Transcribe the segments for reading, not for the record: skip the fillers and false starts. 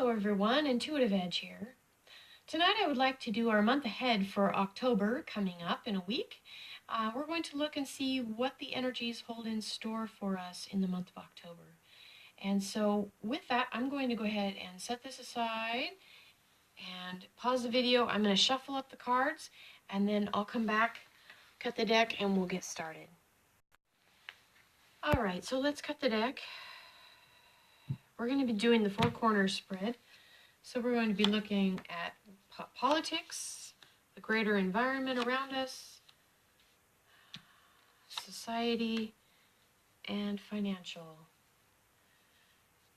Hello everyone, Intuitive Edge here. Tonight I would like to do our month ahead for October coming up in a week. We're going to look and see what the energies hold in store for us in the month of October. And so with that, I'm going to go ahead and set this aside and pause the video. I'm going to shuffle up the cards and then I'll come back, cut the deck, and we'll get started. All right, so let's cut the deck. We're going to be doing the four corners spread. So we're going to be looking at politics, the greater environment around us, society, and financial.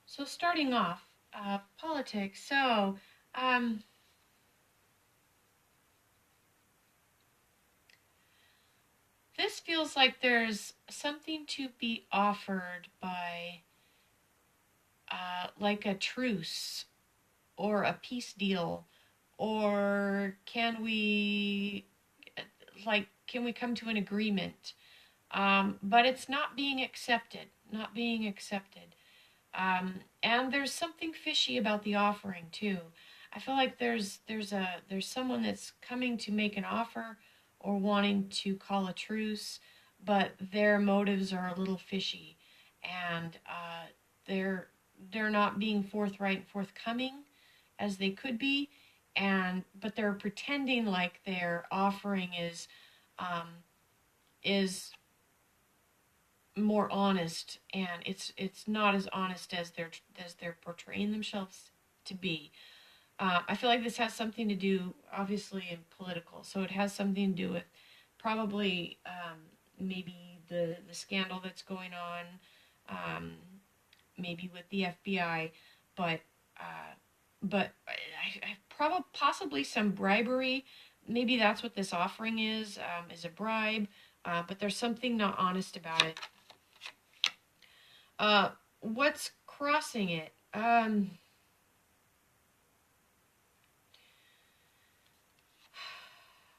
So starting off, politics. So this feels like there's something to be offered by like a truce or a peace deal, or can we come to an agreement? But it's not being accepted, and there's something fishy about the offering too. I feel like there's someone that's coming to make an offer or wanting to call a truce, but their motives are a little fishy, and they're not being forthright and forthcoming as they could be, but they're pretending like their offering is more honest, and it's not as honest as they're portraying themselves to be. I feel like this has something to do, obviously, in political, so it has something to do with probably maybe the scandal that's going on, maybe with the FBI, but probably possibly some bribery. Maybe that's what this offering is a bribe, but there's something not honest about it. What's crossing it?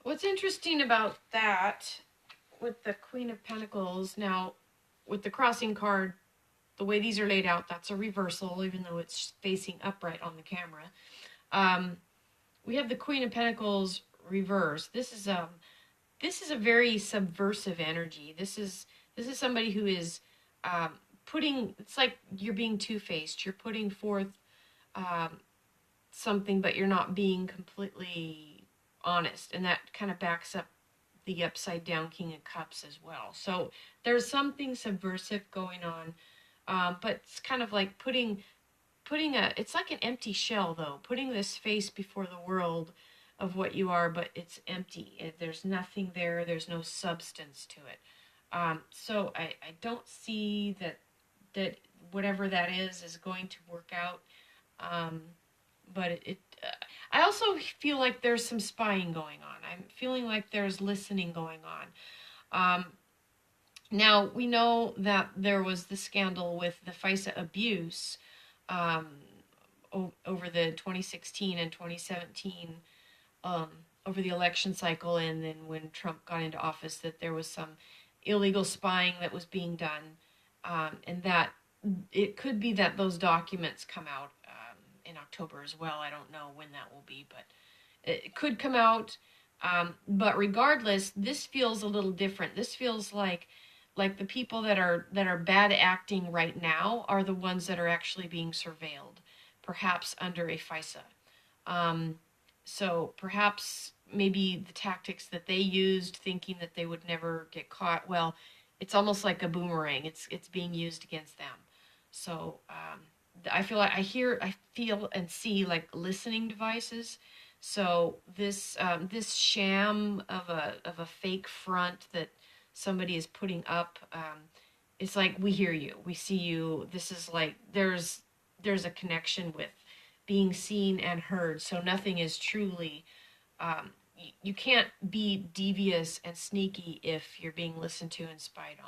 What's interesting about that with the Queen of Pentacles, now with the crossing card, the way these are laid out, that's a reversal, even though it's facing upright on the camera. We have the Queen of Pentacles reverse. This is a very subversive energy. This is somebody who is putting, it's like you're being two-faced. You're putting forth something, but you're not being completely honest, and that kind of backs up the upside down King of Cups as well. So there's something subversive going on, but it's kind of like putting it's like an empty shell, though, putting this face before the world of what you are, but it's empty. There's nothing there. There's no substance to it. So I don't see that whatever that is going to work out. But I also feel like there's some spying going on. I'm feeling like there's listening going on. Now, we know that there was the scandal with the FISA abuse over the 2016 and 2017, over the election cycle, and then when Trump got into office, that there was some illegal spying that was being done, and that it could be that those documents come out in October as well. I don't know when that will be, but it could come out. But regardless, this feels a little different. This feels like the people that are bad acting right now are the ones that are actually being surveilled, perhaps under a FISA. So perhaps maybe the tactics that they used, thinking that they would never get caught, well, it's almost like a boomerang. It's being used against them. So I feel and see like listening devices. So this sham of a fake front that somebody is putting up, it's like, we hear you, we see you. This is like there's a connection with being seen and heard. So nothing is truly, you can't be devious and sneaky if you're being listened to and spied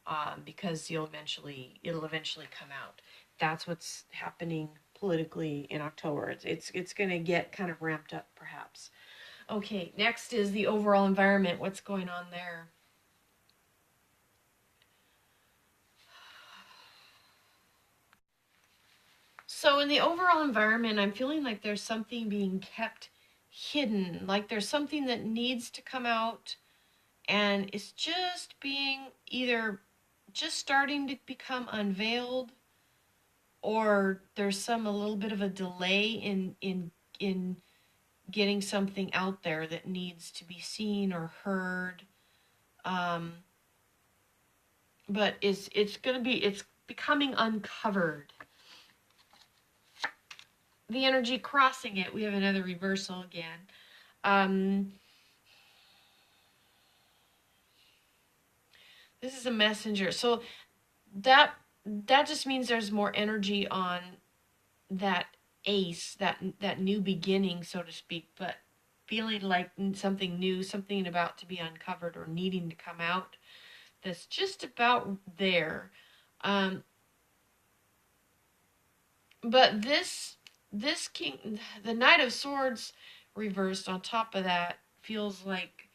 on, because it'll eventually come out. That's what's happening politically in October. It's going to get kind of ramped up, perhaps. Okay, next is the overall environment. What's going on there? So in the overall environment, I'm feeling like there's something being kept hidden, like there's something that needs to come out and it's just being either just starting to become unveiled, or there's some a little bit of a delay in getting something out there that needs to be seen or heard. Um, but it's gonna be it's becoming uncovered. The energy crossing it. We have another reversal again. Um, this is a messenger. So that just means there's more energy on that ace, that new beginning, so to speak, but feeling like something new, something about to be uncovered or needing to come out that's just about there. Um, but this king, the Knight of Swords reversed on top of that, feels like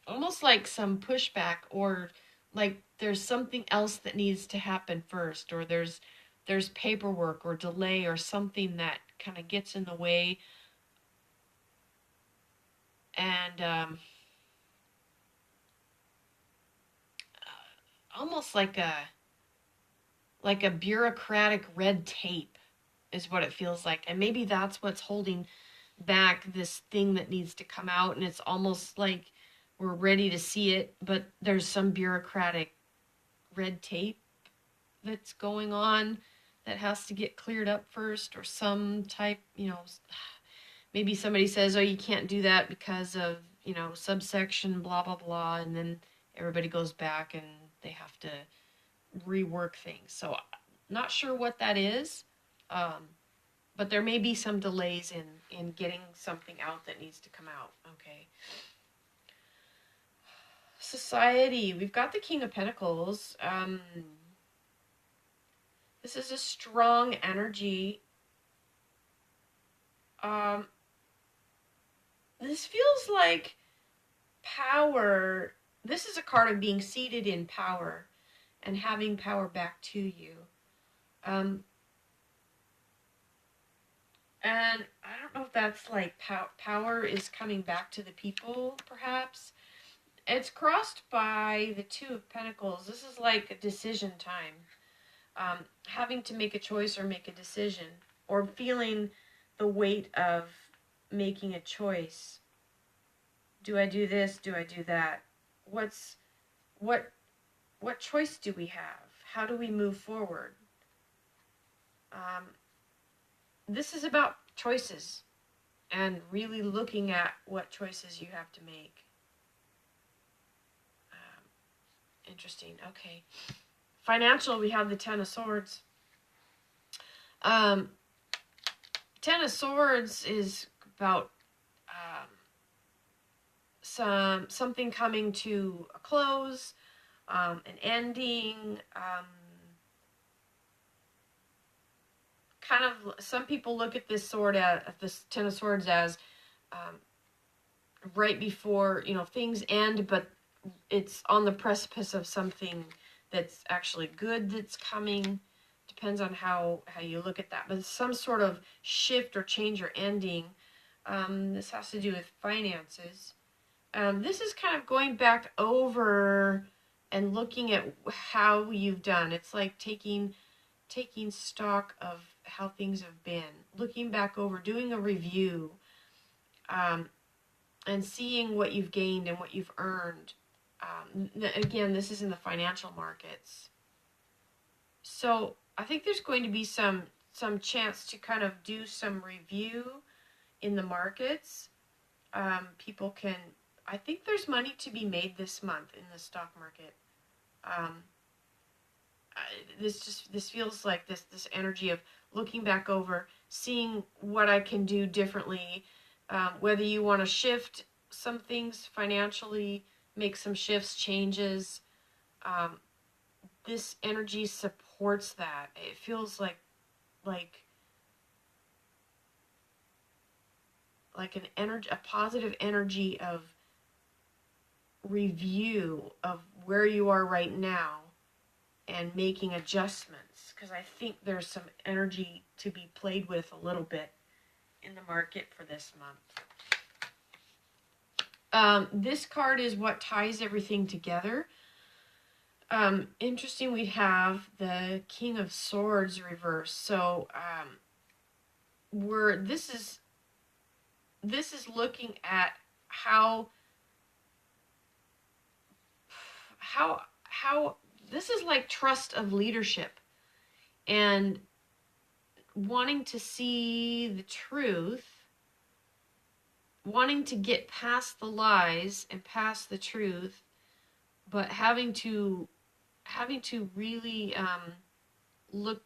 almost like some pushback, or like there's something else that needs to happen first, or there's paperwork or delay or something that kind of gets in the way. And almost like a bureaucratic red tape is what it feels like, and maybe that's what's holding back this thing that needs to come out, and it's almost like we're ready to see it, but there's some bureaucratic red tape that's going on that has to get cleared up first, or some type, maybe somebody says, oh, you can't do that because of, subsection blah blah blah, and then everybody goes back and they have to rework things. So not sure what that is, um, but there may be some delays in getting something out that needs to come out. Okay. Society, we've got the King of Pentacles. This is a strong energy. Um, this feels like power. This is a card of being seated in power and having power back to you. Um, and I don't know if that's like power is coming back to the people, perhaps. It's crossed by the Two of Pentacles. This is like a decision time. Having to make a choice or make a decision, or feeling the weight of making a choice. Do I do this? Do I do that? What's what what choice do we have? How do we move forward? Um, this is about choices and really looking at what choices you have to make. Interesting. Okay. Financial, we have the Ten of Swords. Um, Ten of Swords is about something coming to a close, an ending. Kind of, some people look at this this Ten of Swords as right before things end, but it's on the precipice of something that's actually good that's coming. Depends on how you look at that, but it's some sort of shift or change or ending. This has to do with finances. This is kind of going back over and looking at how you've done. It's like taking stock of how things have been, looking back over, doing a review, and seeing what you've gained and what you've earned. Again, this is in the financial markets. So I think there's going to be some chance to kind of do some review in the markets. People can, I think there's money to be made this month in the stock market. This feels like this energy of looking back over, seeing what I can do differently. Whether you want to shift some things financially, make some shifts, changes. This energy supports that. It feels like an energy, a positive energy of review of where you are right now and making adjustments, because I think there's some energy to be played with a little bit in the market for this month. This card is what ties everything together. Interesting, we have the King of Swords reversed. So this is looking at how this is like trust of leadership and wanting to see the truth, wanting to get past the lies and past the truth, but having to really look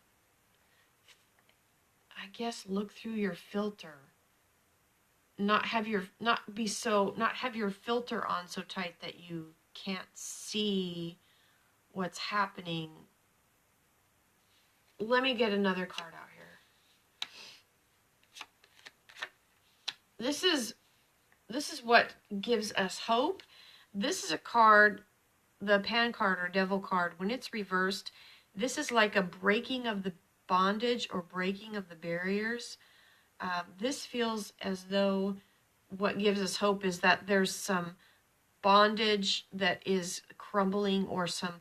through your filter. Not have your filter on so tight that you can't see what's happening. Let me get another card out here. This is what gives us hope. This is a card, the Pan card or Devil card. When it's reversed, this is like a breaking of the bondage or breaking of the barriers. This feels as though what gives us hope is that there's some bondage that is crumbling, or some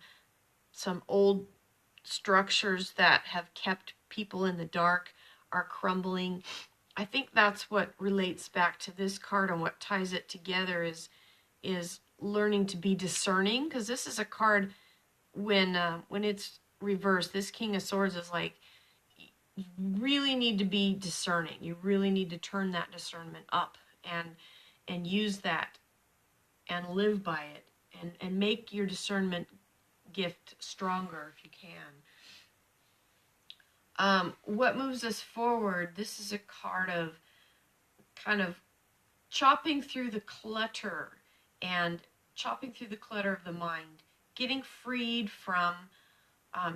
old structures that have kept people in the dark are crumbling. I think that's what relates back to this card, and what ties it together is learning to be discerning, because this is a card when it's reversed. This King of Swords is like, you really need to be discerning. You really need to turn that discernment up and use that and live by it, and make your discernment gift stronger if you can. What moves us forward? This is a card of kind of chopping through the clutter of the mind, getting freed from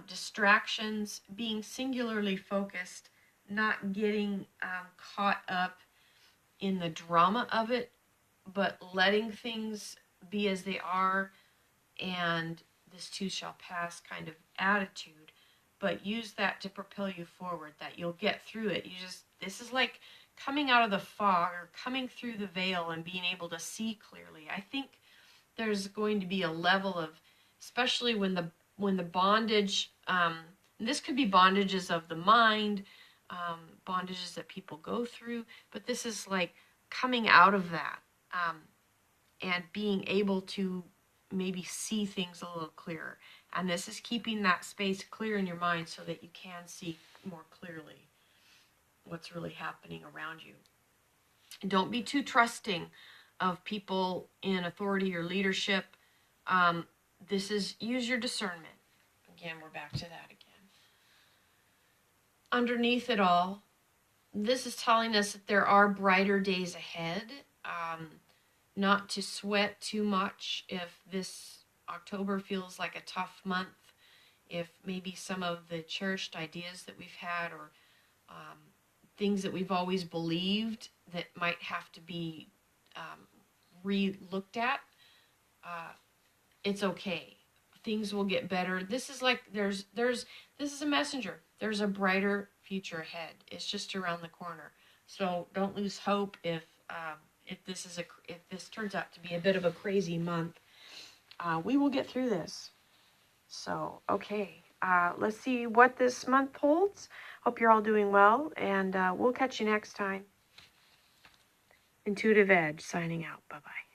distractions, being singularly focused, not getting caught up in the drama of it, but letting things be as they are, and this too shall pass kind of attitude. But use that to propel you forward, that you'll get through it. This is like coming out of the fog, or coming through the veil and being able to see clearly. I think there's going to be a level of, especially when the bondage, this could be bondages of the mind, bondages that people go through, but this is like coming out of that, and being able to maybe see things a little clearer. And this is keeping that space clear in your mind so that you can see more clearly what's really happening around you. And don't be too trusting of people in authority or leadership. Use your discernment. Again, we're back to that again. Underneath it all, this is telling us that there are brighter days ahead. Not to sweat too much if this October feels like a tough month, if maybe some of the cherished ideas that we've had, or things that we've always believed that might have to be re-looked at, it's okay. Things will get better. This is like this is a messenger. There's a brighter future ahead. It's just around the corner. So don't lose hope if this turns out to be a bit of a crazy month. We will get through this. So, okay. Let's see what this month holds. Hope you're all doing well, and we'll catch you next time. Intuitive Edge signing out. Bye-bye.